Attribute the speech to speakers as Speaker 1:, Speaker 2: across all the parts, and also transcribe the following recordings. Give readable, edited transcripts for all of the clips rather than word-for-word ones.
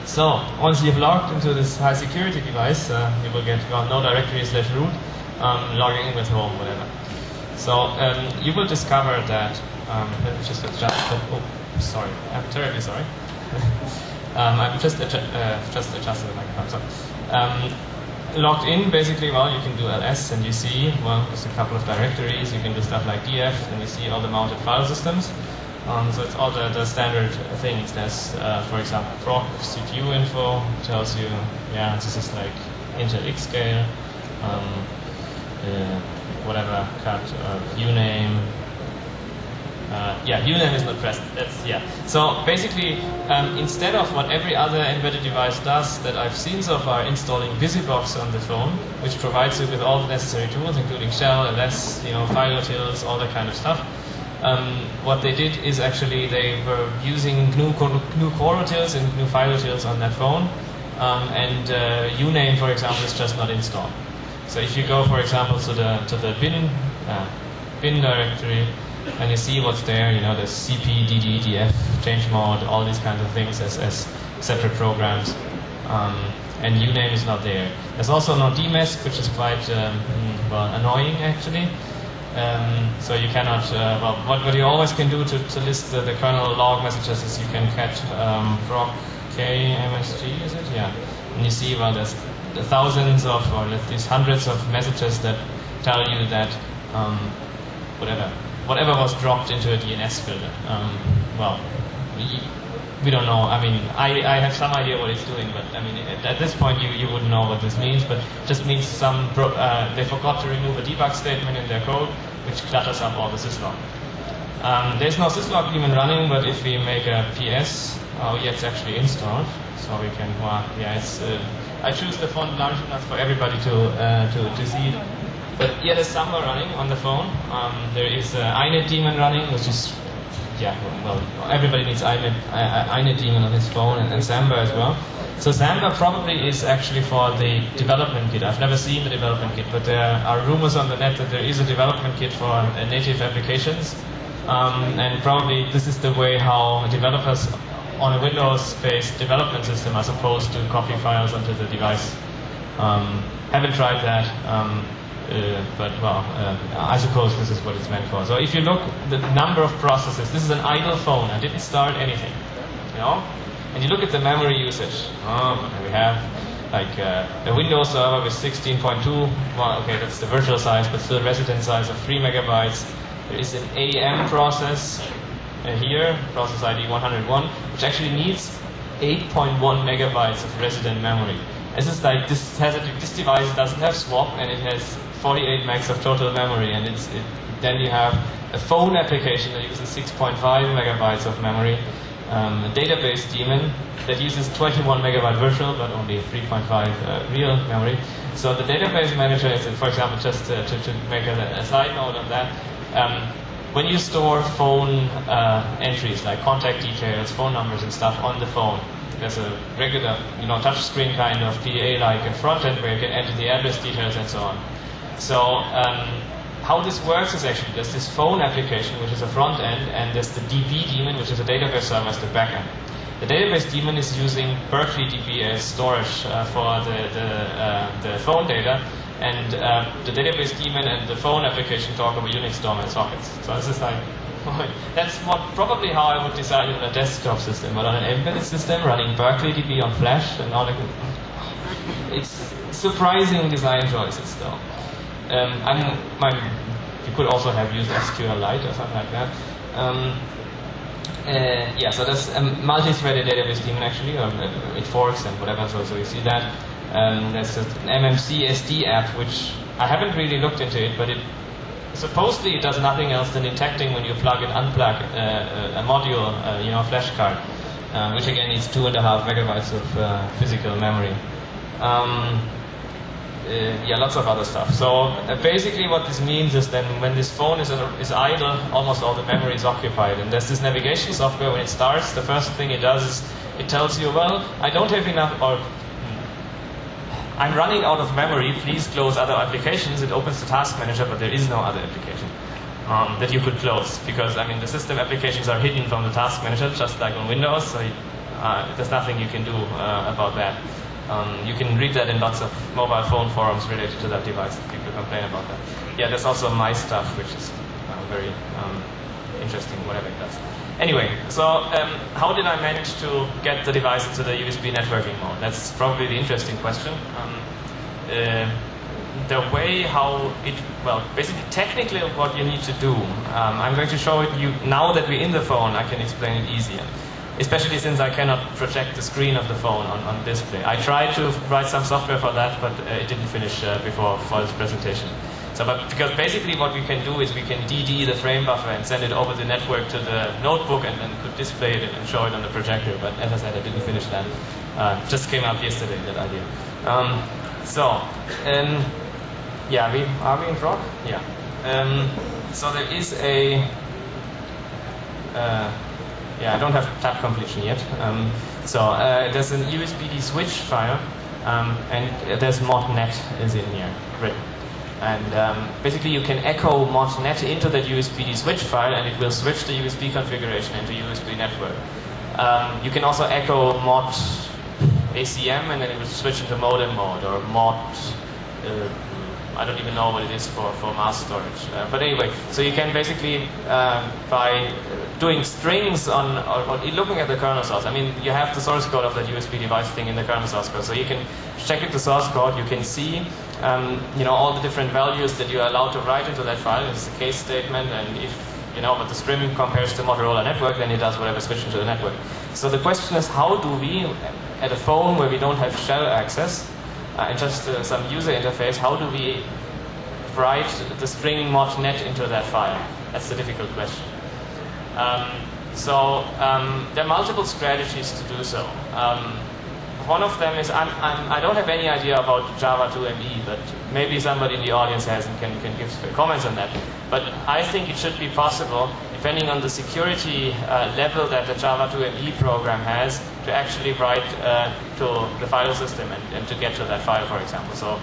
Speaker 1: So once you've logged into this high security device, you will get no directory / root, logging in with home, whatever. So you will discover that, let me just adjust, oh, sorry, I'm terribly sorry. I've just adjusted the microphone. So, logged in, basically, well, you can do ls, and you see, well, there's a couple of directories. You can do stuff like df, and you see all the mounted file systems. So it's all the standard things. There's, for example, proc CPU info tells you, yeah, this is like Intel X scale, whatever, cut, uname. Yeah, uname is not present. That's, yeah. So basically, instead of what every other embedded device does that I've seen so far, installing VisiBox on the phone, which provides you with all the necessary tools, including shell, ls, file utils, all that kind of stuff. What they did is actually they were using GNU core utils and GNU file utils on that phone, and uname, for example, is just not installed. So if you go, for example, to the bin directory, and you see what's there, there's cp, dd, df, change mode, all these kinds of things as separate programs, and uname is not there. There's also no dmesg, which is quite well, annoying actually. So you cannot, well, what you always can do to list the kernel log messages is you can catch proc k msg, is it? Yeah. And you see, well, there's thousands of, or at least hundreds of messages that tell you that whatever was dropped into a DNS filter. Well, we don't know. I mean, I have some idea what it's doing, but I mean, at this point you wouldn't know what this means. But it just means they forgot to remove a debug statement in their code, which clutters up all the syslog. There's no syslog daemon running, but if we make a PS, oh yeah, it's actually installed, so we can. Well, yeah, it's. I choose the font large enough for everybody to see it. But yeah, there's Samba running on the phone. There is inet daemon running, which is. Yeah, well, everybody needs inet daemon on his phone, and Samba as well. So Samba probably is actually for the development kit. I've never seen the development kit, but there are rumors on the net that there is a development kit for native applications. And probably this is the way how developers on a Windows-based development system are supposed to copy files onto the device. Haven't tried that. But well, I suppose this is what it's meant for. So if you look at the number of processes, this is an idle phone. I didn't start anything, And you look at the memory usage. We have like a Windows server with 16.2. Well, okay, that's the virtual size, but still resident size of 3 megabytes. There is an AM process here, process ID 101, which actually needs 8.1 megabytes of resident memory. This is like this device doesn't have swap, and it has 48 megs of total memory, and then you have a phone application that uses 6.5 megabytes of memory, a database daemon that uses 21 megabyte virtual but only 3.5 real memory. So the database manager is, for example, just to make a side note on that, when you store phone entries like contact details, phone numbers and stuff on the phone, there's a regular, touch screen kind of PA-like a front end where you can enter the address details and so on. So how this works is actually there's this phone application, which is a front end, and there's the DB daemon, which is a database server as the back end. The database daemon is using Berkeley DB as storage for the phone data, and the database daemon and the phone application talk over Unix DOM and sockets. So this is like, that's probably how I would design it on a desktop system, but on an embedded system running Berkeley DB on Flash and all that. It's surprising design choices, though. You could also have used SQLite or something like that. Yeah, so there's a multi-threaded database daemon actually, or it forks and whatever. So you see that. There's an MMC SD app, which I haven't really looked into it, but supposedly it does nothing else than detecting when you plug and unplug a module, flash card, which again needs 2.5 megabytes of physical memory. Yeah, lots of other stuff. So basically what this means is then when this phone is idle, almost all the memory is occupied. And there's this navigation software, when it starts, the first thing it does is it tells you, well, I don't have enough, or I'm running out of memory, please close other applications. It opens the task manager, but there is no other application that you could close. Because, I mean, the system applications are hidden from the task manager, just like on Windows. So There's nothing you can do about that. You can read that in lots of mobile phone forums related to that device. People complain about that. Yeah, there's also my stuff, which is very interesting, whatever it does. Anyway, so how did I manage to get the device into the USB networking mode? That's probably the interesting question. The way how it, well, basically technically what you need to do, I'm going to show it you now that we're in the phone. I can explain it easier, especially since I cannot project the screen of the phone on display. I tried to write some software for that, but it didn't finish for this presentation. So, but because basically what we can do is we can DD the frame buffer and send it over the network to the notebook and then could display it and show it on the projector. But as I said, I didn't finish that. Just came out yesterday, that idea. Yeah, are we in rock? Yeah. So there is a, yeah, I don't have tab completion yet. There's an USB switch file, and there's modnet is in here written. And basically you can echo modnet into that USB switch file, and it will switch the USB configuration into USB network. You can also echo mod ACM, and then it will switch into modem mode, or mod, I don't even know what it is for mass storage. But anyway, so you can basically, by doing strings on, or looking at the kernel source, I mean, you have the source code of that USB device thing in the kernel source code, so you can check it, the source code, you can see, you know, all the different values that you are allowed to write into that file. It's a case statement, and if, you know, but the string compares to Motorola network, then it does whatever switching to the network. So the question is, how do we, at a phone where we don't have shell access, and just some user interface, how do we write the string modnet into that file? That's the difficult question. There are multiple strategies to do so. One of them is, I don't have any idea about Java 2ME, but maybe somebody in the audience has and can give comments on that. But I think it should be possible, depending on the security level that the Java 2ME program has, to actually write to the file system and to get to that file, for example. So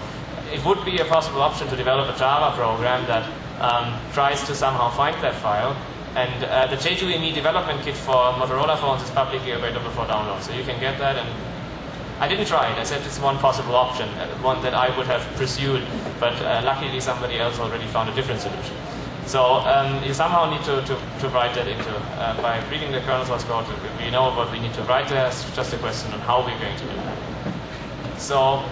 Speaker 1: it would be a possible option to develop a Java program that tries to somehow find that file. And the J2ME development kit for Motorola phones is publicly available for download, so you can get that. And I didn't try it. I said it's one possible option, one that I would have pursued, but luckily somebody else already found a different solution. So you somehow need to write that into, by reading the kernel source code, we know what we need to write there. It's just a question on how we're going to do that. So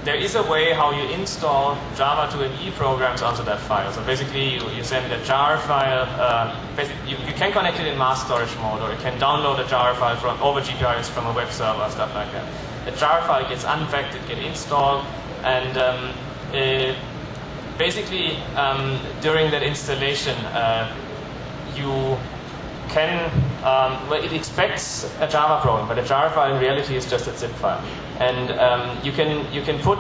Speaker 1: there is a way how you install Java 2ME programs onto that file. So basically you send a jar file, you can connect it in mass storage mode, or you can download a jar file from over GPRS from a web server or stuff like that. The jar file gets unpacked, it gets installed, and basically during that installation you can, well, it expects a Java program, but a jar file in reality is just a zip file. And you can put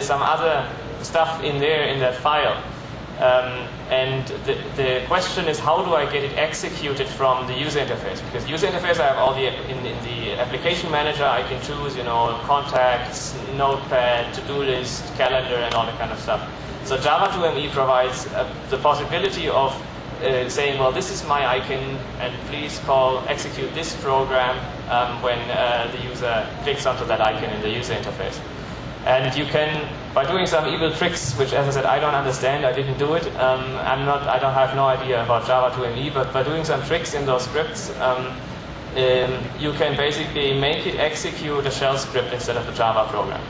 Speaker 1: some other stuff in there in that file. And the question is, how do I get it executed from the user interface? Because user interface, I have all the in the application manager. I can choose, you know, contacts, notepad, to-do list, calendar, and all that kind of stuff. So Java 2ME provides the possibility of saying, well, this is my icon, and please execute this program when the user clicks onto that icon in the user interface. And you can, by doing some evil tricks, which, as I said, I don't understand, I didn't do it. I don't have no idea about Java 2ME, but by doing some tricks in those scripts, you can basically make it execute a shell script instead of the Java program.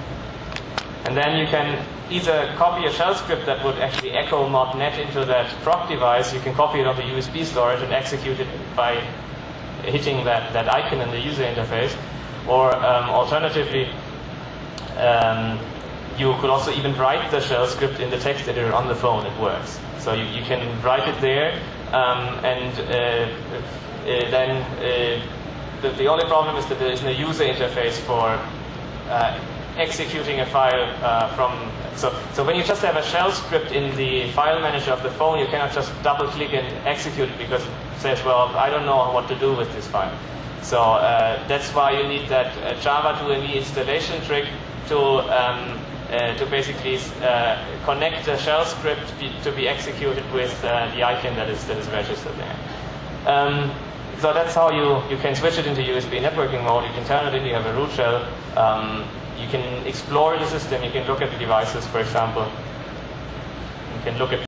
Speaker 1: And then you can either copy a shell script that would actually echo modnet into that proc device. You can copy it onto USB storage and execute it by hitting that icon in the user interface. Or alternatively, you could also even write the shell script in the text editor on the phone. It works. So you can write it there, then the only problem is that there is no user interface for executing a file from. So when you just have a shell script in the file manager of the phone, you cannot just double click and execute it because it says, well, I don't know what to do with this file. So that's why you need that Java 2ME installation trick to basically connect the shell script to be executed with the icon that is registered there. So that's how you can switch it into USB networking mode. You can turn it in, you have a root shell. You can explore the system, you can look at the devices, for example. You can look at